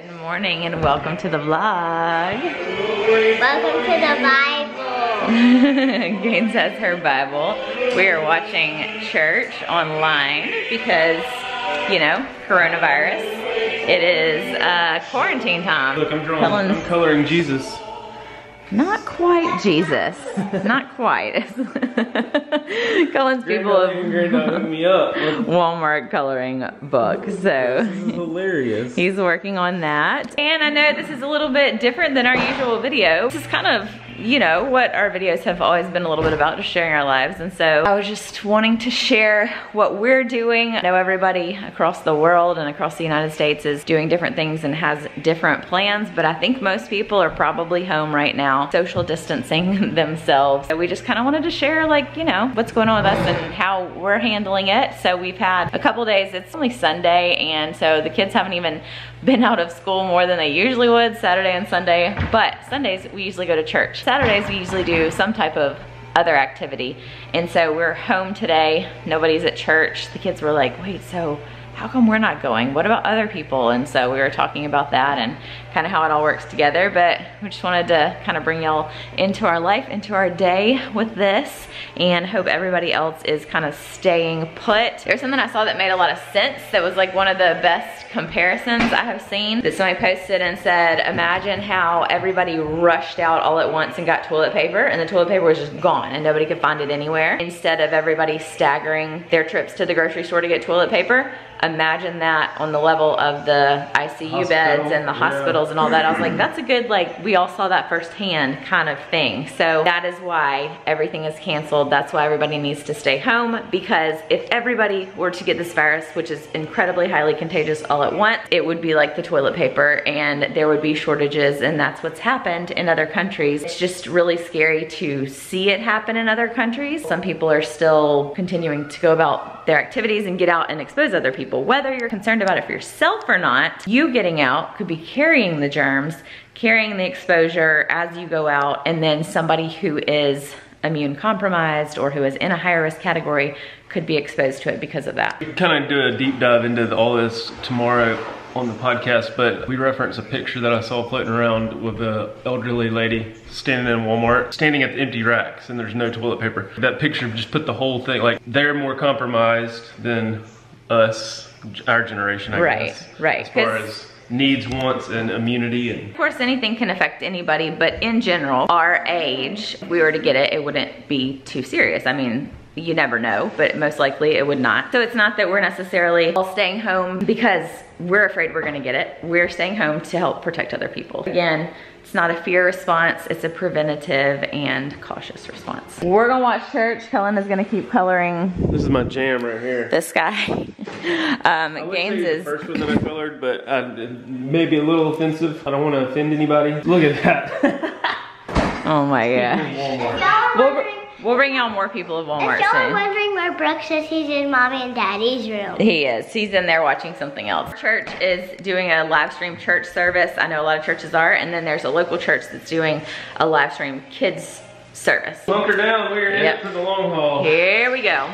Good morning and welcome to the vlog. Welcome to the Bible. Gaines has her Bible. We are watching church online because, you know, coronavirus. It is quarantine time. Look, I'm coloring Jesus. Not quite Jesus. Not quite. Cullen's people of Walmart coloring book. So this is hilarious. He's working on that. And I know this is a little bit different than our usual video. This is kind of, you know, what our videos have always been a little bit about, just sharing our lives. And so I was just wanting to share what we're doing. I know everybody across the world and across the United States is doing different things and has different plans, but I think most people are probably home right now, social distancing themselves. So we just kind of wanted to share, like, you know, what's going on with us and how we're handling it. So we've had a couple days, it's only Sunday, and so the kids haven't even been out of school more than they usually would, Saturday and Sunday, but Sundays we usually go to church. Saturdays we usually do some type of other activity. And so we're home today, nobody's at church. The kids were like, wait, so how come we're not going? What about other people? And so we were talking about that and kind of how it all works together, but we just wanted to kind of bring y'all into our life, into our day with this, and hope everybody else is kind of staying put. There's something I saw that made a lot of sense that was like one of the best comparisons I have seen, that somebody posted and said, imagine how everybody rushed out all at once and got toilet paper, and the toilet paper was just gone and nobody could find it anywhere. Instead of everybody staggering their trips to the grocery store to get toilet paper, imagine that on the level of the ICU beds and the hospitals and all that. I was like, that's a good, like, we all saw that firsthand kind of thing. So that is why everything is canceled. That's why everybody needs to stay home, because if everybody were to get this virus, which is incredibly highly contagious all at once, it would be like the toilet paper and there would be shortages, and that's what's happened in other countries. It's just really scary to see it happen in other countries. Some people are still continuing to go about their activities and get out and expose other people. Whether you're concerned about it for yourself or not, you getting out could be carrying the germs, carrying the exposure as you go out, and then somebody who is immune compromised or who is in a higher risk category could be exposed to it because of that. We can kind of do a deep dive into all this tomorrow on the podcast, but we reference a picture that I saw floating around with an elderly lady standing in Walmart, standing at the empty racks, and there's no toilet paper. That picture just put the whole thing, like, they're more compromised than us, our generation, I guess. Right. As far as needs, wants, and immunity. And of course, anything can affect anybody, but in general, our age, if we were to get it, it wouldn't be too serious. I mean, you never know, but most likely it would not. So it's not that we're necessarily all staying home because we're afraid we're gonna get it. We're staying home to help protect other people. Again, it's not a fear response, it's a preventative and cautious response. We're gonna watch church. Cullen is gonna keep coloring. this is my jam right here. This guy. Gaines is the first one that I colored, but it may be a little offensive. I don't want to offend anybody. Look at that. Oh my gosh. We'll bring y'all more people of Walmart If y'all are soon. wondering where Brooke says he's in Mommy and Daddy's room. He is. He's in there watching something else. Church is doing a live stream church service. I know a lot of churches are. And then there's a local church that's doing a live stream kids service. Bunker down, we're in it for the long haul. Here we go.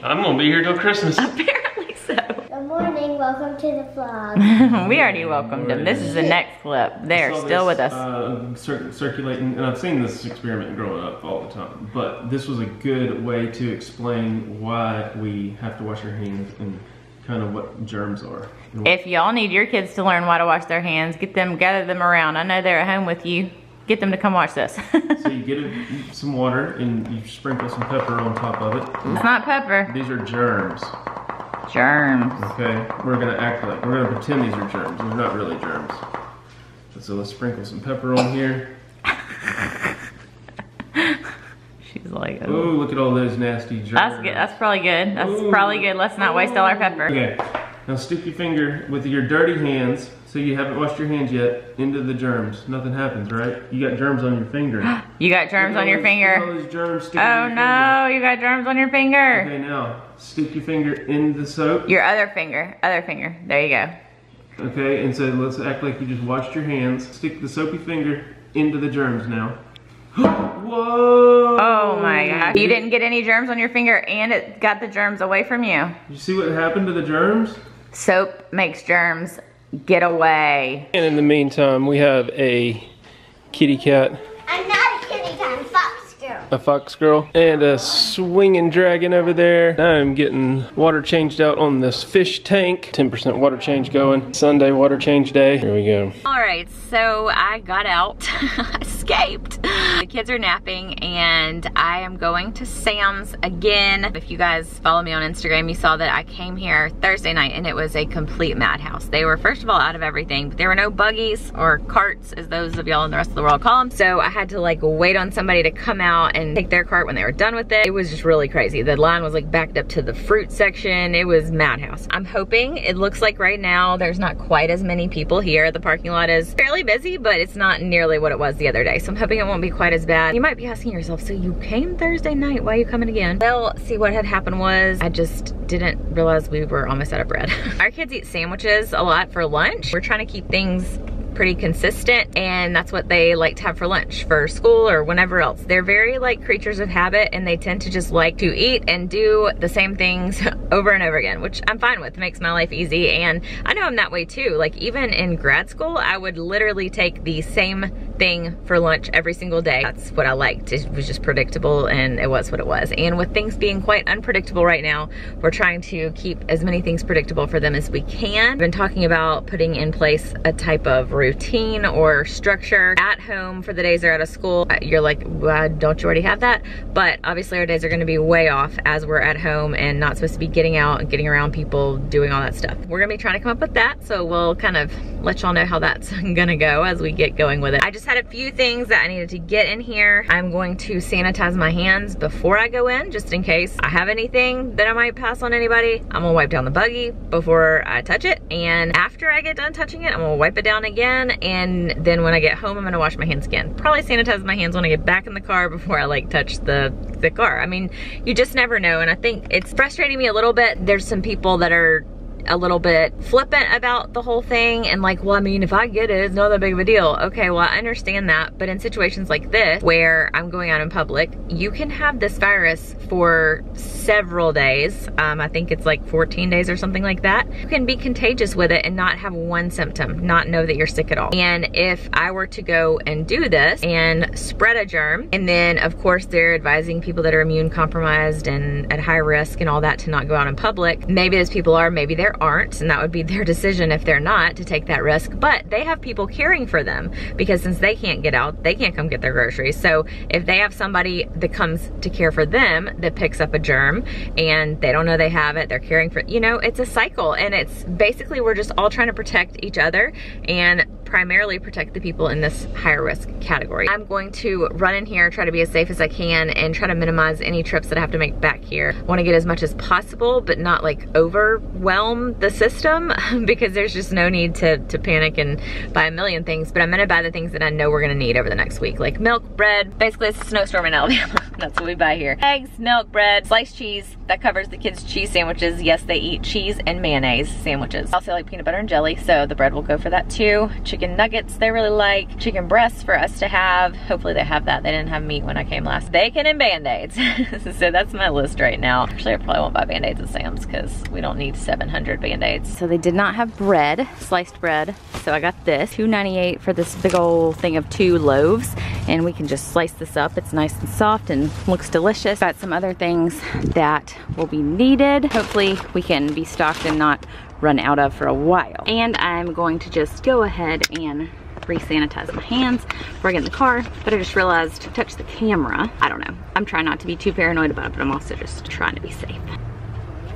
I'm gonna be here till Christmas. Apparently so. Good morning, welcome to the vlog. We already welcomed them. This is the next clip. They're still with us. Circulating, and I've seen this experiment growing up all the time, but this was a good way to explain why we have to wash our hands and kind of what germs are. If y'all need your kids to learn why to wash their hands, gather them around. I know they're at home with you. Get them to come watch this. So you get some water and you sprinkle some pepper on top of it. It's not pepper. These are germs. Germs. Okay, we're gonna pretend these are germs. They're not really germs. So let's sprinkle some pepper on here. She's like, oh, look at all those nasty germs. That's good. That's probably good. That's probably good. Let's not waste all our pepper. Okay, now stick your finger with your dirty hands, so you haven't washed your hands yet, into the germs. Nothing happens, right? You got germs on your finger. You got germs on your finger. Look at all those germs sticking Oh in your no, you got germs on your finger. Okay, now stick your finger in the soap. Your other finger. There you go. Okay, and so let's act like you just washed your hands. Stick the soapy finger into the germs now. Whoa! Oh my gosh. You didn't get any germs on your finger and it got the germs away from you. You see what happened to the germs? Soap makes germs Get away. And in the meantime, we have a kitty cat. I'm not a kitty cat, I'm a fox girl. A fox girl. And a swinging dragon over there. I'm getting water changed out on this fish tank. 10% water change going. Sunday water change day. Here we go. All right, so I got out, escaped. The kids are napping and I am going to Sam's again. If you guys follow me on Instagram, you saw that I came here Thursday night and it was a complete madhouse. They were, first of all, out of everything, but there were no buggies or carts, as those of y'all in the rest of the world call them. So I had to like wait on somebody to come out and take their cart when they were done with it. It was just really crazy. The line was like backed up to the fruit section. It was madhouse. I'm hoping, it looks like right now there's not quite as many people here. The parking lot is fairly busy, but it's not nearly what it was the other day. So I'm hoping it won't be quite as bad. You might be asking yourself, so you came Thursday night, why are you coming again? Well, see, what had happened was I just didn't realize we were almost out of bread. Our kids eat sandwiches a lot for lunch. We're trying to keep things pretty consistent, and that's what they like to have for lunch, for school or whenever else. They're very like creatures of habit, and they tend to just like to eat and do the same things over and over again, which I'm fine with. It makes my life easy, and I know I'm that way too. Like even in grad school, I would literally take the same thing for lunch every single day. That's what I liked. It was just predictable, and it was what it was. And with things being quite unpredictable right now, we're trying to keep as many things predictable for them as we can. I've been talking about putting in place a type of routine or structure at home for the days they're out of school. You're like, well, don't you already have that? But obviously our days are gonna be way off as we're at home and not supposed to be getting out and getting around people, doing all that stuff. We're gonna be trying to come up with that, so we'll kind of let y'all know how that's gonna go as we get going with it. I just had a few things that I needed to get in here. I'm going to sanitize my hands before I go in, just in case I have anything that I might pass on anybody. I'm gonna wipe down the buggy before I touch it, and after I get done touching it, I'm gonna wipe it down again, and then when I get home, I'm gonna wash my hands again. Probably sanitize my hands when I get back in the car before I like touch the car. I mean, you just never know, and I think it's frustrating me a little bit. There's some people that are a little bit flippant about the whole thing and like, well, I mean, if I get it, it's not that big of a deal. Okay, well, I understand that, but in situations like this, where I'm going out in public, you can have this virus for several days. I think it's like 14 days or something like that. You can be contagious with it and not have one symptom, not know that you're sick at all. And if I were to go and do this and spread a germ, and then of course they're advising people that are immune compromised and at high risk and all that to not go out in public. Maybe those people are, maybe there aren't, and that would be their decision if they're not to take that risk, but they have people caring for them, because since they can't get out, they can't come get their groceries. So if they have somebody that comes to care for them that picks up a germ and they don't know they have it, they're caring for, you know, it's a cycle, and it's basically, we're just all trying to protect each other and primarily protect the people in this higher risk category. I'm going to run in here, try to be as safe as I can, and try to minimize any trips that I have to make back here. I want to get as much as possible, but not like overwhelm the system, because there's just no need to panic and buy a million things. But I'm gonna buy the things that I know we're gonna need over the next week, like milk, bread. Basically, it's a snowstorm in Alabama. That's what we buy here. Eggs, milk, bread, sliced cheese. That covers the kids' cheese sandwiches. Yes, they eat cheese and mayonnaise sandwiches. Also like peanut butter and jelly, so the bread will go for that too. Chicken nuggets they really like. Chicken breasts for us to have. Hopefully they have that. They didn't have meat when I came last. Bacon and Band-Aids. So that's my list right now. Actually, I probably won't buy Band-Aids at Sam's because we don't need 700 Band-Aids. So they did not have bread, sliced bread. So I got this, $2.98 for this big old thing of 2 loaves. And we can just slice this up. It's nice and soft and looks delicious. Got some other things that will be needed. Hopefully we can be stocked and not run out of for a while. And I'm going to just go ahead and re-sanitize my hands before I get in the car. But I just realized to touch the camera, I don't know. I'm trying not to be too paranoid about it, but I'm also just trying to be safe.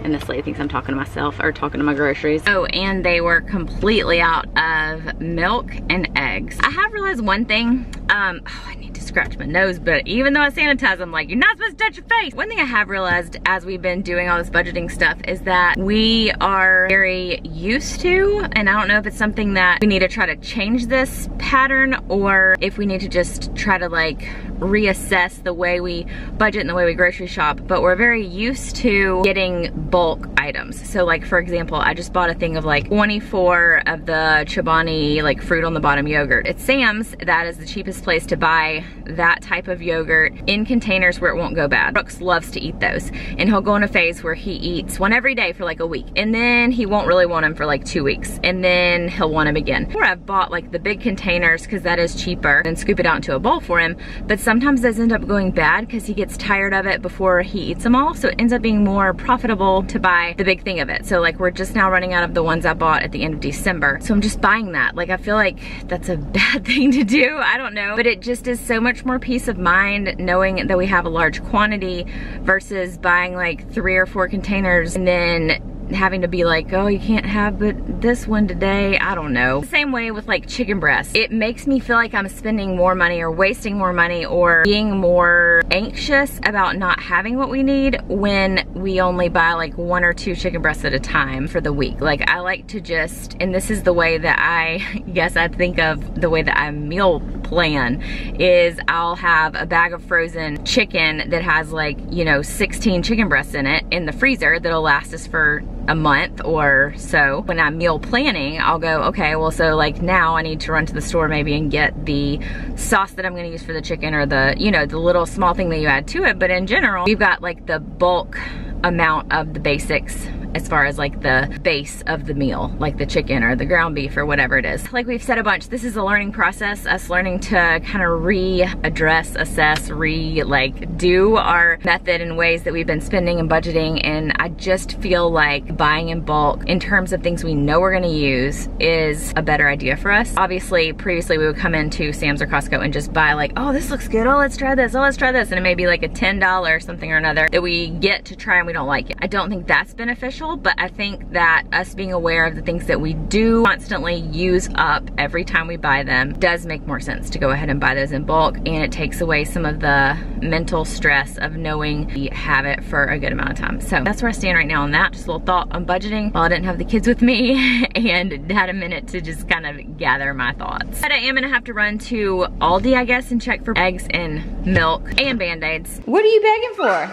And this lady thinks I'm talking to myself or talking to my groceries. Oh, and they were completely out of milk and eggs. I have realized one thing. I need to scratch my nose, but even though I sanitize, I'm like, you're not supposed to touch your face. One thing I have realized as we've been doing all this budgeting stuff is that we are very used to, and I don't know if it's something that we need to try to change this pattern or if we need to just try to like reassess the way we budget and the way we grocery shop. But we're very used to getting bulk items. So like for example, I just bought a thing of like 24 of the Chobani like fruit on the bottom yogurt. At Sam's, that is the cheapest place to buy that type of yogurt in containers where it won't go bad. Brooks loves to eat those, and he'll go in a phase where he eats one every day for like a week, and then he won't really want them for like 2 weeks, and then he'll want them again. Or I've bought like the big containers because that is cheaper and scoop it out into a bowl for him, but sometimes those end up going bad because he gets tired of it before he eats them all, so it ends up being more profitable to buy the big thing of it. So like we're just now running out of the ones I bought at the end of December, so I'm just buying that. Like I feel like that's a bad thing to do, I don't know, but it just is so much more peace of mind knowing that we have a large quantity versus buying like 3 or 4 containers and then having to be like, oh, you can't have but this one today. I don't know. The same way with like chicken breasts. It makes me feel like I'm spending more money or wasting more money or being more anxious about not having what we need when we only buy like 1 or 2 chicken breasts at a time for the week. Like I like to just, and this is the way that I guess I think of the way that I meal plan, is I'll have a bag of frozen chicken that has like, you know, 16 chicken breasts in it in the freezer that'll last us for a month or so. When I'm meal planning, I'll go, okay, well, so like now I need to run to the store maybe and get the sauce that I'm gonna use for the chicken, or the, you know, the little small thing that you add to it. But in general, we've got like the bulk amount of the basics as far as like the base of the meal, like the chicken or the ground beef or whatever it is. Like we've said a bunch, this is a learning process, us learning to kind of readdress, assess, like do our method in ways that we've been spending and budgeting. And I just feel like buying in bulk in terms of things we know we're gonna use is a better idea for us. Obviously, previously we would come into Sam's or Costco and just buy like, oh, this looks good, oh, let's try this, oh, let's try this. And it may be like a $10 something or another that we get to try and we don't like it. I don't think that's beneficial, but I think that us being aware of the things that we do constantly use up every time we buy them does make more sense to go ahead and buy those in bulk, and it takes away some of the mental stress of knowing we have it for a good amount of time. So that's where I stand right now on that. Just a little thought on budgeting while I didn't have the kids with me and had a minute to just kind of gather my thoughts. But I am gonna have to run to Aldi, I guess, and check for eggs and milk and Band-Aids. What are you begging for?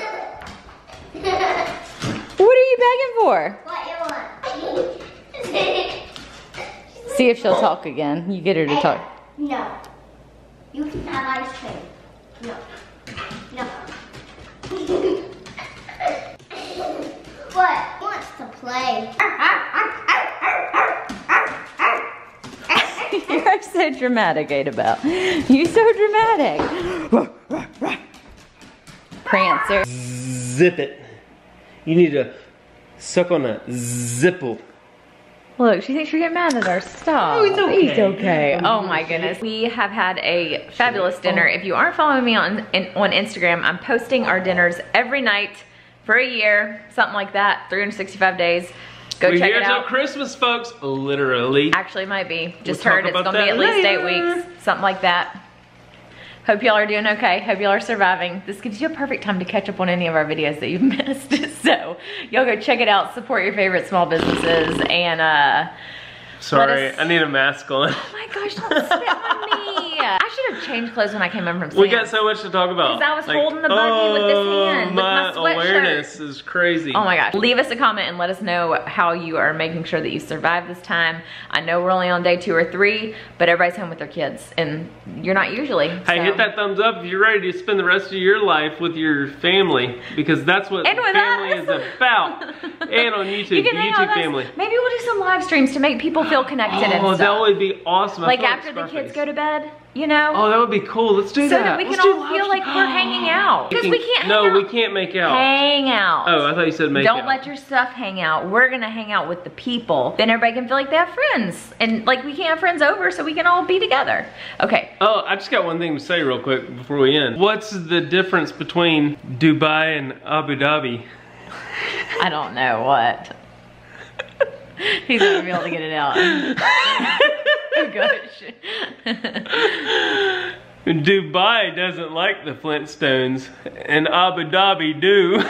What are you begging for? What you want? See if she'll talk again. You get her to talk. No. You can have ice cream. No. No. What? He wants to play. You're so dramatic, Adabelle. You're so dramatic. Prancer. Zip it. You need to suck on a zipple. Look, she thinks you're getting mad at her. Stop. Oh, it's okay. It's okay. Oh my goodness. We have had a fabulous dinner. If you aren't following me on Instagram, I'm posting our dinners every night for a year, something like that, 365 days. Go check it out. We're here till Christmas, folks. Literally. Actually, might be. Just heard it's gonna be at least 8 weeks, something like that. Hope y'all are doing okay. Hope y'all are surviving. This gives you a perfect time to catch up on any of our videos that you've missed. So y'all go check it out. Support your favorite small businesses and sorry, I need a mask on. Oh my gosh, don't spit on me. I should have changed clothes when I came in from Sam's. We got so much to talk about. Because I was holding the buggy with this hand, with my sweatshirt. Awareness is crazy. Oh my gosh. Leave us a comment and let us know how you are making sure that you survive this time. I know we're only on day 2 or 3, but everybody's home with their kids, and you're not usually. Hey, so. hit that thumbs up if you're ready to spend the rest of your life with your family, because that's what family is about. And on YouTube, the YouTube family. Maybe we'll do some live streams to make people feel connected and stuff. Oh, that would be awesome. Like after the kids go to bed, you know? Oh, that would be cool. Let's do that. So that we can all feel like we're hanging out. Because we can't hang out. No, we can't make out. Hang out. Oh, I thought you said make out. Don't let your stuff hang out. We're gonna hang out with the people. Then everybody can feel like they have friends. And like we can't have friends over, so we can all be together. Okay. Oh, I just got one thing to say real quick before we end. What's the difference between Dubai and Abu Dhabi? I don't know what. He's not gonna be able to get it out. Oh gosh. Dubai doesn't like the Flintstones, and Abu Dhabi do. Thank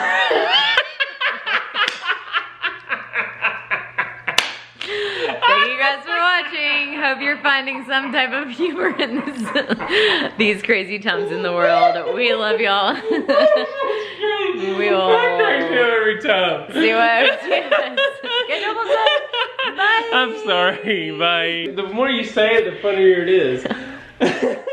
you guys for watching. watching. Hope you're finding some type of humor in this, these crazy times in the world. We love y'all. We will. I crack him every time. See what? Get double Bye. I'm sorry. Bye. The more you say it, the funnier it is.